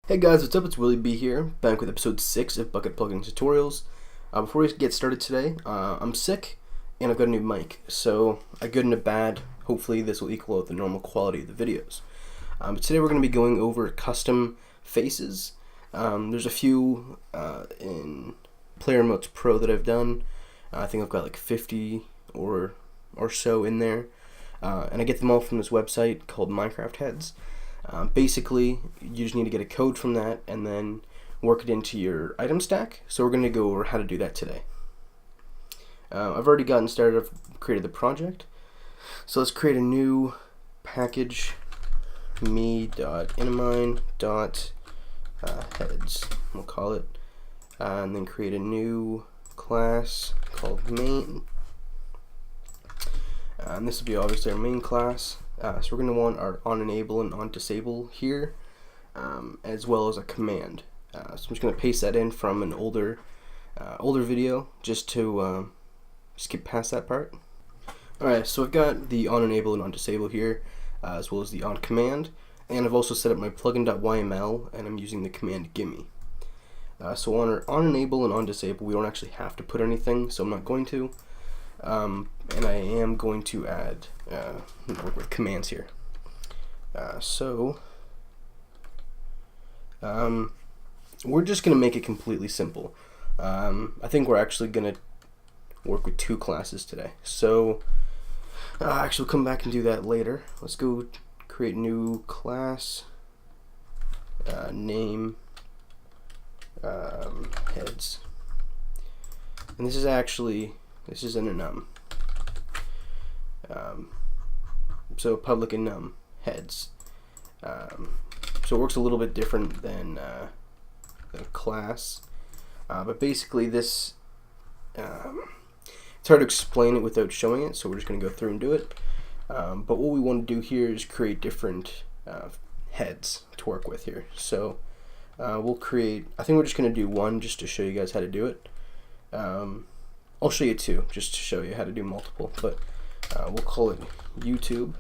Hey guys, what's up? It's Willy B here, back with episode 6 of Bukkit Plugin Tutorials. Before we get started today, I'm sick and I've got a new mic, so a good and a bad. Hopefully this will equal out the normal quality of the videos. But today we're going to be going over custom faces. There's a few in Player Emotes Pro that I've done. I think I've got like 50 or so in there, and I get them all from this website called Minecraft Heads. Basically, you just need to get a code from that and then work it into your item stack. So we're going to go over how to do that today. I've already gotten started. I've created the project. So let's create a new package, me.inamine.heads, we'll call it, and then create a new class called main. And this will be obviously our main class. So we're going to want our onEnable and onDisable here, as well as a command. So I'm just going to paste that in from an older video, just to skip past that part. Alright, so I've got the onEnable and onDisable here, as well as the onCommand, and I've also set up my plugin.yml, and I'm using the command gimme. So on our onEnable and onDisable, we don't actually have to put anything, so I'm not going to. And I am going to add work with commands here. We're just going to make it completely simple. I think we're actually going to work with two classes today. So actually we'll come back and do that later. Let's go create new class, name, heads. And this is an enum. So public enum heads. So it works a little bit different than the class, but basically this it's hard to explain it without showing it, so we're just going to go through and do it. But what we want to do here is create different heads to work with here. So we'll create, I think we're just going to do one just to show you guys how to do it. I'll show you two just to show you how to do multiple, but we'll call it YouTube.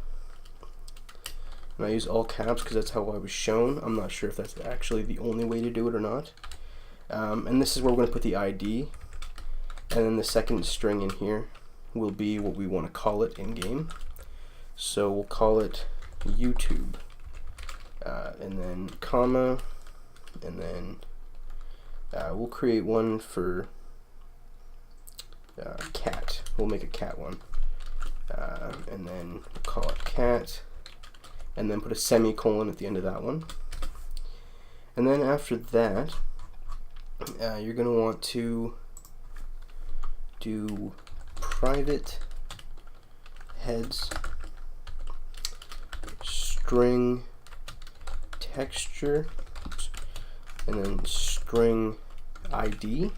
And I use all caps because that's how I was shown. I'm not sure if that's actually the only way to do it or not. And this is where we're going to put the ID, and then the second string in here will be what we want to call it in game. So we'll call it YouTube, and then comma, and then we'll create one for cat. We'll make a cat one, and then we'll call it cat, and then put a semicolon at the end of that one. And then after that, you're going to want to do private heads string texture, and then string ID.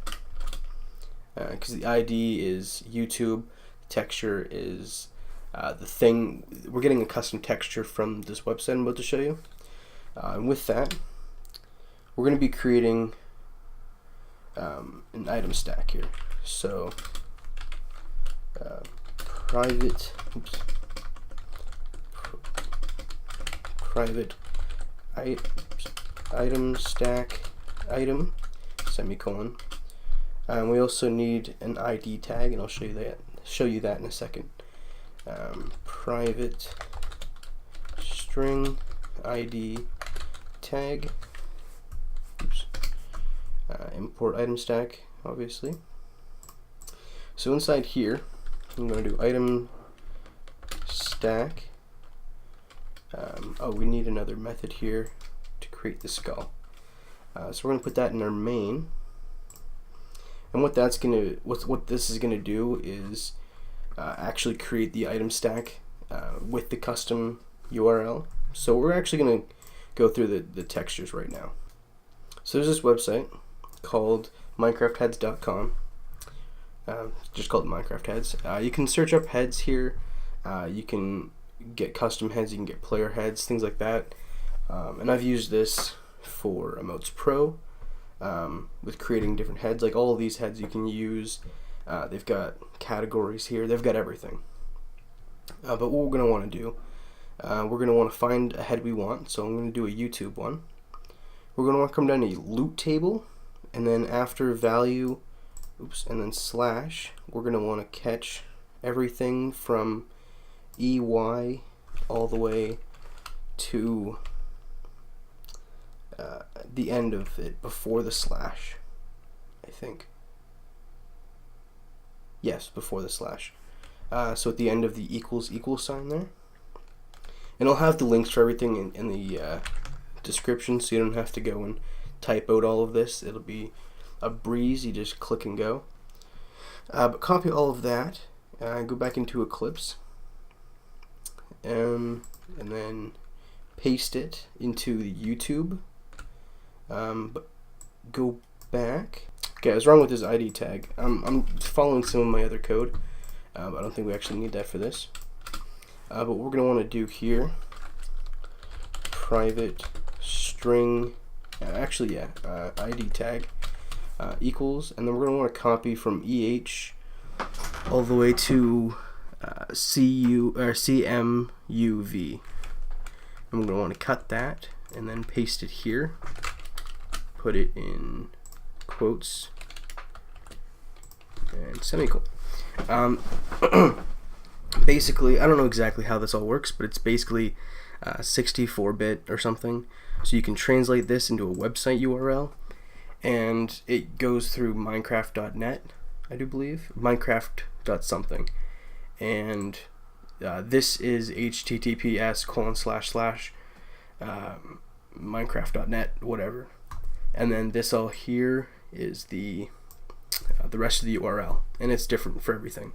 Because the ID is YouTube, texture is the thing. We're getting a custom texture from this website I'm about to show you. And with that, we're going to be creating an item stack here. So private item stack item semicolon. We also need an ID tag, and I'll show you that in a second. Private string ID tag. Import item stack, obviously. So inside here, I'm going to do item stack. We need another method here to create the skull. So we're going to put that in our main. And what this is gonna do is actually create the item stack with the custom URL. So we're actually gonna go through the textures right now. So there's this website called minecraftheads.com. Just called Minecraft Heads. You can search up heads here. You can get custom heads. You can get player heads, things like that. And I've used this for Emotes Pro. With creating different heads. Like all of these heads you can use. They've got categories here. They've got everything. But what we're going to want to do, we're going to want to find a head we want. So I'm going to do a YouTube one. we're going to want to come down to loot table, and then after value, and then slash, we're going to want to catch everything from EY all the way to the end of it before the slash, I think. Yes, before the slash. So at the end of the equals sign there. And I'll have the links for everything in the description, so you don't have to go and type out all of this. It'll be a breeze, you just click and go. But copy all of that, go back into Eclipse, and then paste it into the YouTube. But go back. Okay, I was wrong with this ID tag. I'm following some of my other code, but I don't think we actually need that for this. But what we're going to want to do here, private string, ID tag equals, and then we're going to want to copy from EH all the way to CMUV. And we're going to want to cut that and then paste it here. Put it in quotes and semicolon. Basically, I don't know exactly how this all works, but it's basically 64-bit or something. So you can translate this into a website URL, and it goes through Minecraft.net, I do believe, Minecraft.something, and this is https:// Minecraft.net, and then this all here is the rest of the URL, and it's different for everything,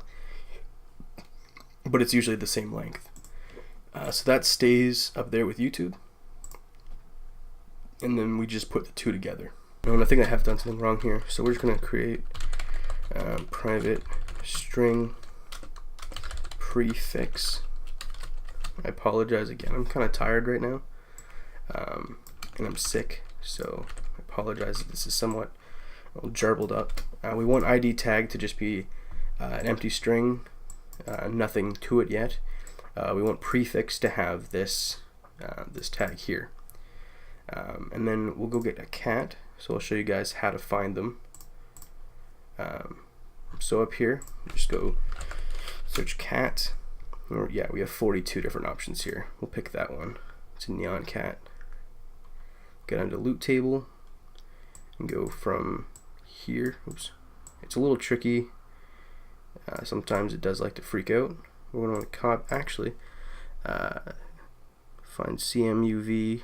but it's usually the same length. So that stays up there with YouTube, and then we just put the two together. And I think I have done something wrong here, so we're just going to create private string prefix. I apologize again, I'm kind of tired right now, and I'm sick, so I apologize if this is somewhat jarbled up. We want ID tag to just be an empty string, nothing to it yet. We want prefix to have this this tag here, and then we'll go get a cat. So I'll show you guys how to find them. So up here, just go search cat. Or yeah, we have 42 different options here. We'll pick that one. It's a neon cat. Get onto loot table and go from here. Oops, it's a little tricky. Sometimes it does like to freak out. We're going to find CMUV.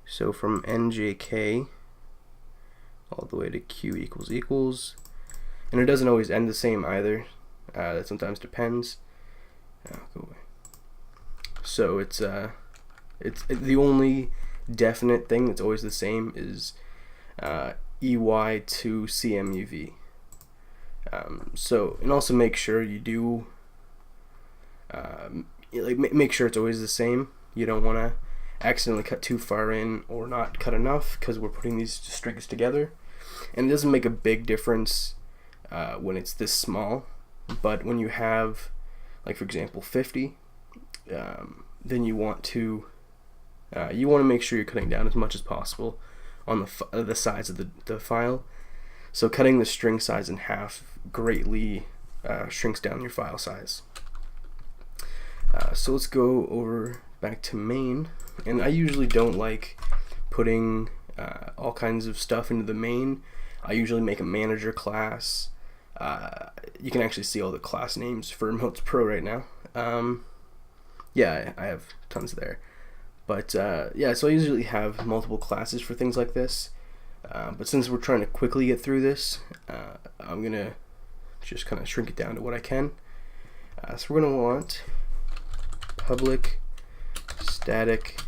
So from NJK all the way to Q equals, and it doesn't always end the same either. That sometimes depends. Go away. So it's the only definite thing that's always the same is EY to CMUV. So, and also make sure you do make sure it's always the same. You don't want to accidentally cut too far in or not cut enough, because we're putting these strings together, and it doesn't make a big difference when it's this small. But when you have, like for example, 50, then you want to make sure you're cutting down as much as possible on the size of the file. So cutting the string size in half greatly shrinks down your file size. So let's go over back to main, and I usually don't like putting all kinds of stuff into the main. I usually make a manager class. You can actually see all the class names for Remotes Pro right now. Yeah, I have tons there. But yeah, so I usually have multiple classes for things like this. But since we're trying to quickly get through this, I'm going to just kind of shrink it down to what I can. So we're going to want public static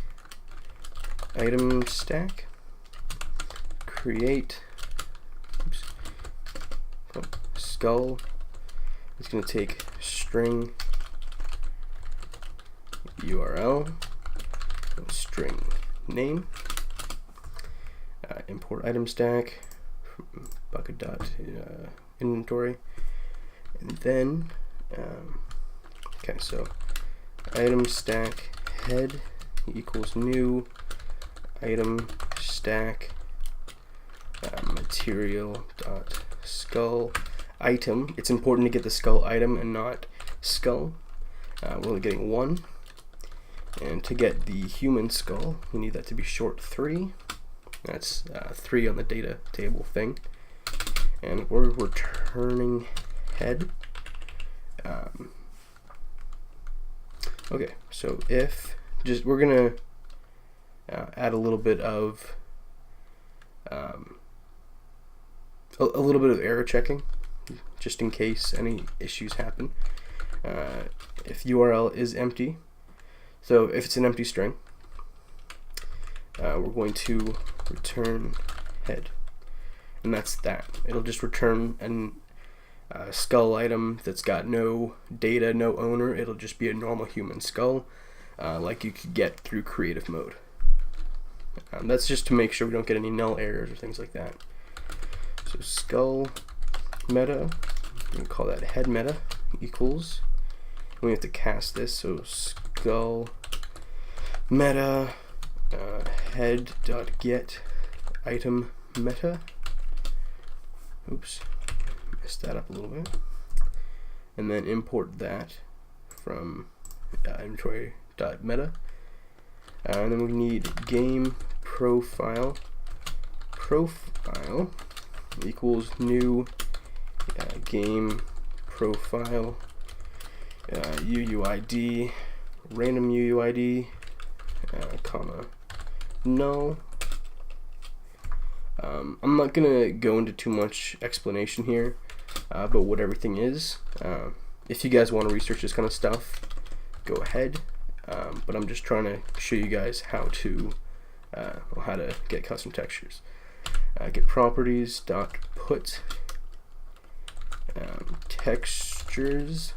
item stack create skull. It's going to take string URL, string name, import item stack from Bukkit.inventory, and then okay, so item stack head equals new item stack material dot skull item. It's important to get the skull item and not skull. We're only getting 1. And to get the human skull, we need that to be short 3. That's 3 on the data table thing. And we're returning head. Okay, so if we're gonna add a little bit of a little bit of error checking, just in case any issues happen. If URL is empty, so if it's an empty string, we're going to return head, and that's that. It'll just return an skull item that's got no data, no owner. It'll just be a normal human skull, like you could get through creative mode. That's just to make sure we don't get any null errors or things like that. So skull meta, we can call that head meta equals, and we have to cast this, so skull meta head dot get item meta. Oops, messed that up a little bit. And then import that from inventory dot meta. And then we need game profile equals new game profile UUID random UUID comma null. I'm not gonna go into too much explanation here about what everything is. If you guys want to research this kind of stuff, go ahead. But I'm just trying to show you guys how to get custom textures. Get properties dot put textures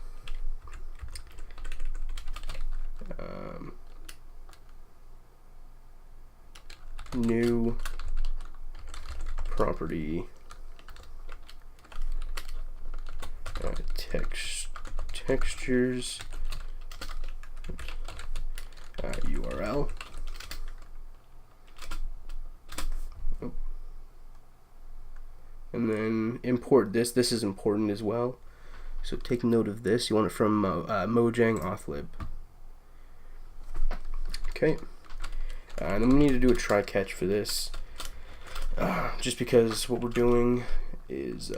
new property textures URL. And then import this. This is important as well, so take note of this. You want it from Mojang authlib. Okay, and then we need to do a try catch for this, just because what we're doing is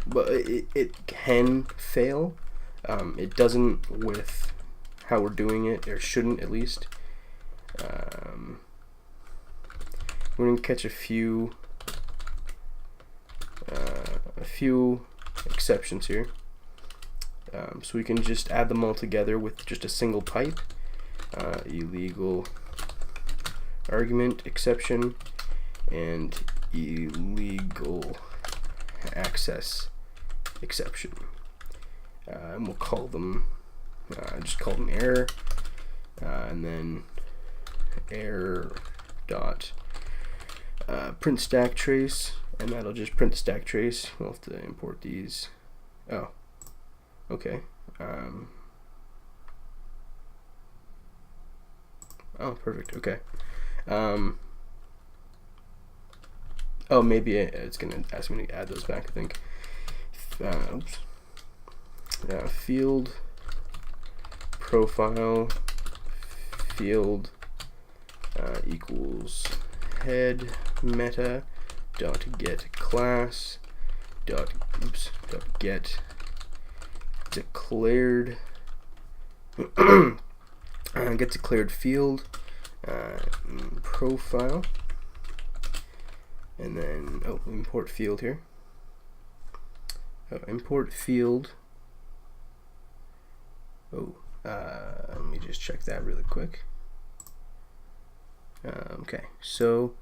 but it can fail. It doesn't with how we're doing it, or shouldn't at least. We're going to catch a few exceptions here. So we can just add them all together with just a single pipe. Illegal argument exception and illegal access exception. And we'll call them just call them error, and then error dot print stack trace, and that'll just print the stack trace. We'll have to import these. Oh, okay. Oh, perfect. Okay. Oh, maybe it's gonna ask me to add those back, I think. Oops. Field profile field equals head meta dot get class dot get declared get declared field profile, and then import field here. Import field. Let me just check that really quick. Okay, so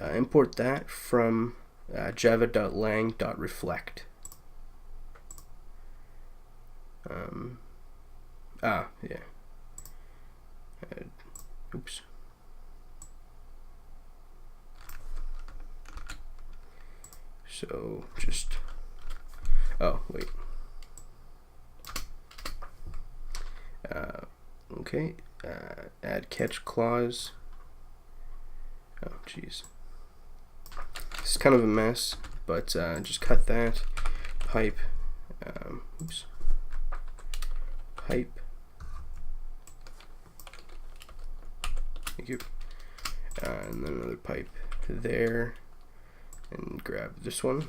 import that from java.lang.reflect. Yeah. Oops. So just, oh wait. Okay. Add catch clause. Jeez. It's kind of a mess, but just cut that. Pipe. Oops. Pipe. Thank you. And then another pipe there. And grab this one.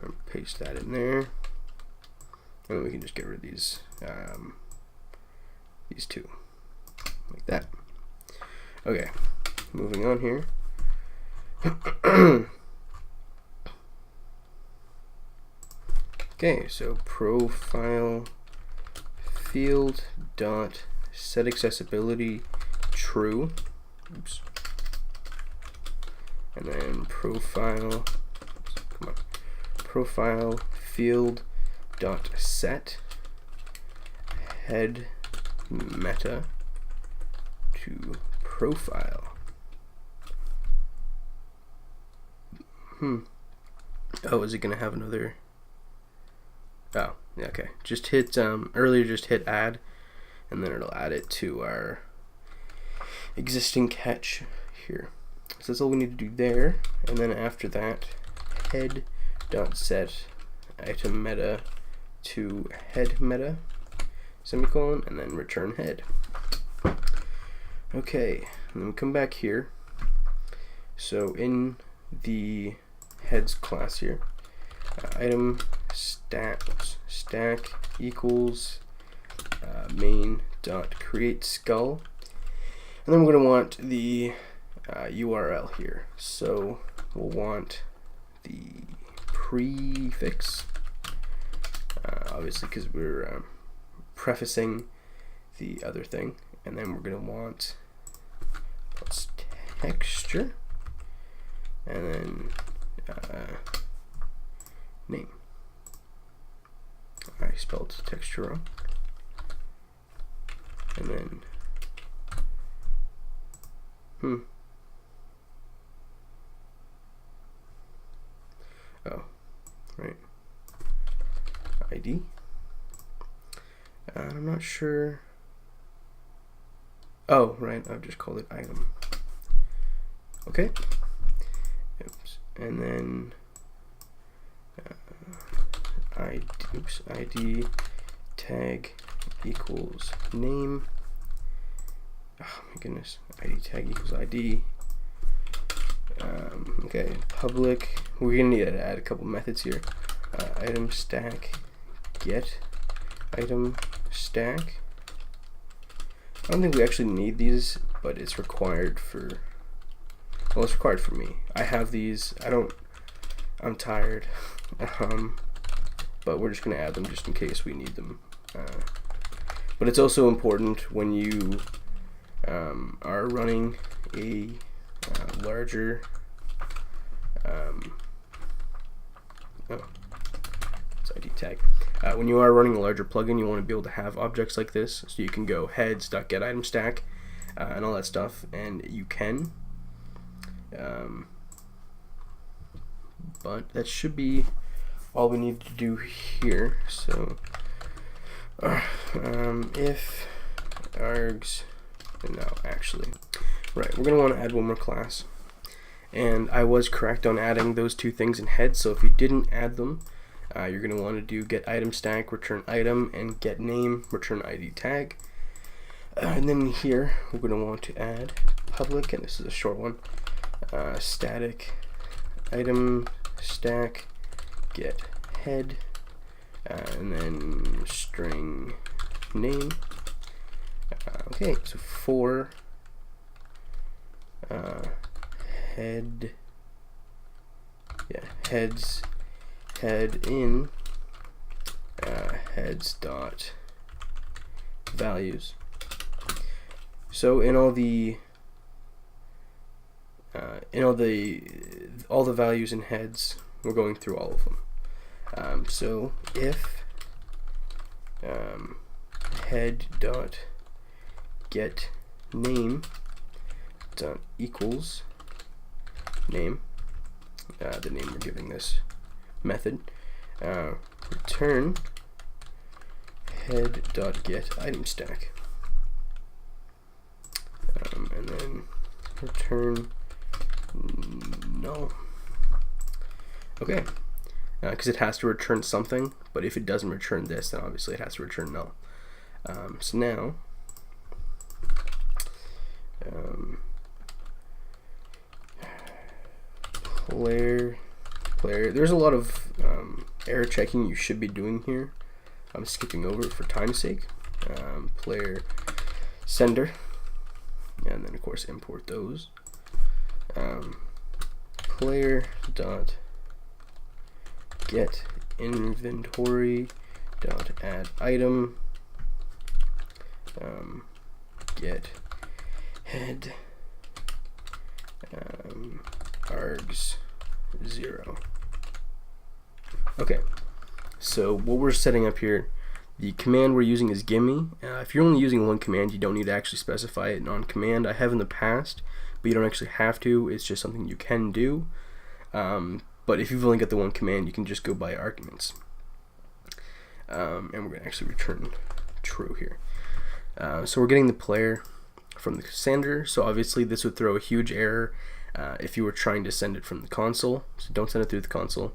And paste that in there. And then we can just get rid of these two. Like that. Okay. Moving on here. Okay, so profile field dot set accessibility true. Oops. And then profile field dot set head meta to profile. Oh, is it gonna have another? Oh, yeah, okay. Just hit earlier. Just hit add, and then it'll add it to our existing catch here. So that's all we need to do there. And then after that, head dot set item meta to head meta semicolon, and then return head. Okay, and then we come back here. So in the heads class here, item stack equals main dot create skull, and then we're going to want the URL here. So we'll want the prefix, obviously because we're prefacing the other thing, and then we're going to want texture, and then name. I spelled texture wrong. And then oh, right. ID. I'm not sure. Oh, right. I've just called it item. Okay. Oops. And then ID tag equals name. Oh my goodness. ID tag equals ID. Okay. Public. We're gonna need to add a couple methods here. Item stack get item stack. I don't think we actually need these, but it's required for. Well, it's required for me. I have these. I'm tired. But we're just going to add them just in case we need them. But it's also important when you are running a larger it's ID tag. When you are running a larger plugin, you want to be able to have objects like this, so you can go heads.getItemStack and all that stuff, and you can. But that should be all we need to do here. So if args, no, actually, right, we're gonna want to add one more class, and I was correct on adding those two things in head. So if you didn't add them, you're gonna want to do get item stack return item, and get name return ID tag. And then here we're gonna want to add public, and this is a short one, static item stack get head, and then string name. Okay, so for head, heads head in heads dot values. So in all the values in heads, we're going through all of them. So if head dot get name dot equals name, the name we're giving this method, return head dot get item stack. return null. Okay, because it has to return something, but if it doesn't return this, then obviously it has to return null. So now, player, there's a lot of error checking you should be doing here. I'm skipping over it for time's sake. Player sender, and then of course import those. Player dot get inventory dot add item, get head args 0. Okay, so what we're setting up here, the command we're using is gimme. If you're only using one command, you don't need to actually specify it on command. I have in the past, but you don't actually have to. It's just something you can do. But if you've only got the one command, you can just go by arguments. And we're going to actually return true here. So we're getting the player from the sender. So obviously this would throw a huge error if you were trying to send it from the console. So don't send it through the console.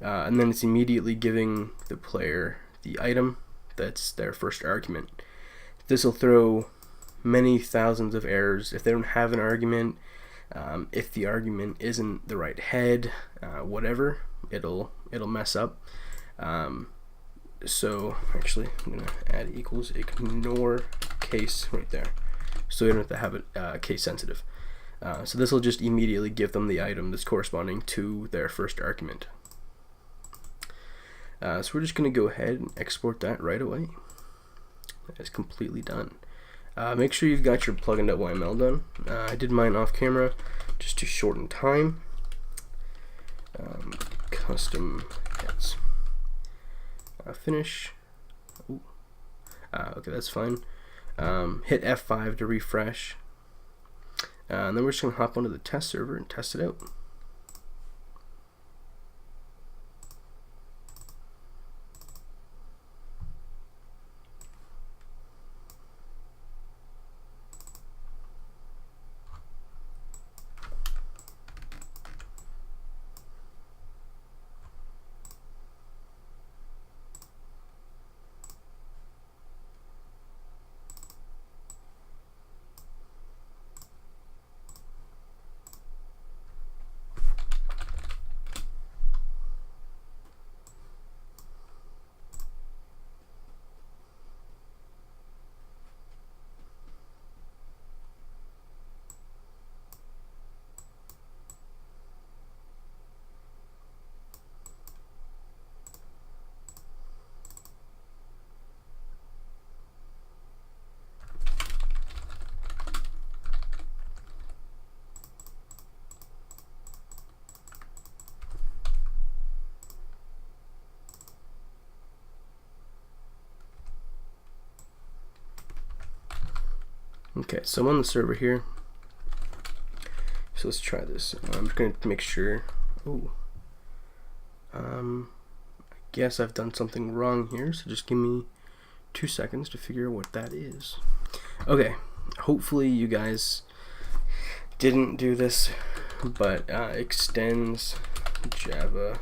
And then it's immediately giving the player the item that's their first argument. This will throw many thousands of errors if they don't have an argument. If the argument isn't the right head, whatever, it'll mess up. So actually I'm gonna add equals ignore case right there, so we don't have to have it case sensitive. So this will just immediately give them the item that's corresponding to their first argument. So we're just gonna go ahead and export that right away. That's completely done. Make sure you've got your plugin.yml done. I did mine off camera just to shorten time. Custom heads. Finish. Ooh. Okay, that's fine. Hit F5 to refresh. And then we're just going to hop onto the test server and test it out. Okay, so I'm on the server here. So let's try this. I'm just going to make sure. Oh, I guess I've done something wrong here. So just give me 2 seconds to figure out what that is. Okay, hopefully you guys didn't do this, but extends Java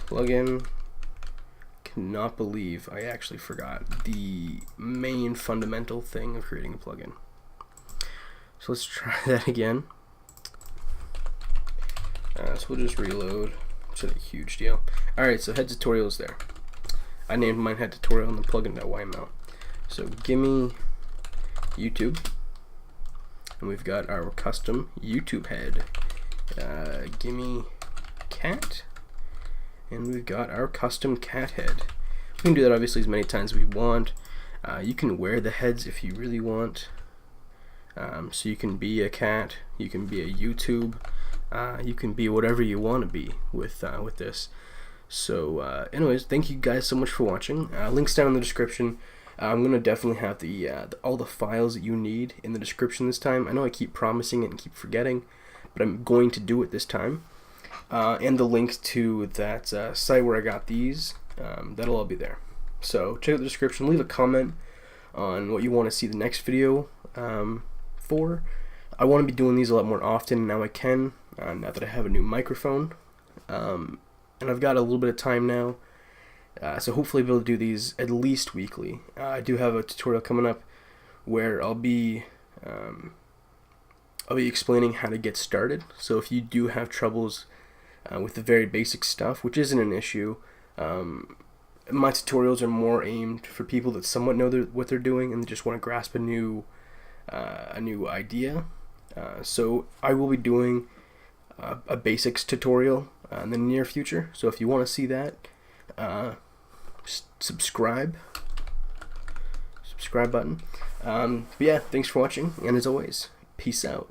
plugin. Cannot believe I actually forgot the main fundamental thing of creating a plugin. So let's try that again. So we'll just reload. It's not a huge deal. Alright, so head tutorial is there. I named mine head tutorial in the plugin.yml. So gimme YouTube. And we've got our custom YouTube head. Gimme cat. And we've got our custom cat head. We can do that obviously as many times as we want. You can wear the heads if you really want. So you can be a cat, you can be a YouTube, you can be whatever you want to be with this. So anyways, thank you guys so much for watching. Links down in the description. I'm gonna definitely have all the files that you need in the description this time. I know I keep promising it and keep forgetting, but I'm going to do it this time. And the links to that site where I got these, that'll all be there. So check out the description. Leave a comment on what you want to see the next video for. I want to be doing these a lot more often. Now I can, now that I have a new microphone. And I've got a little bit of time now. So hopefully I'll be able to do these at least weekly. I do have a tutorial coming up where I'll be explaining how to get started. So if you do have troubles with the very basic stuff, which isn't an issue, my tutorials are more aimed for people that somewhat know what they're doing and just want to grasp a new idea. So I will be doing a basics tutorial in the near future. So if you want to see that, subscribe button. But yeah, thanks for watching, and as always, peace out.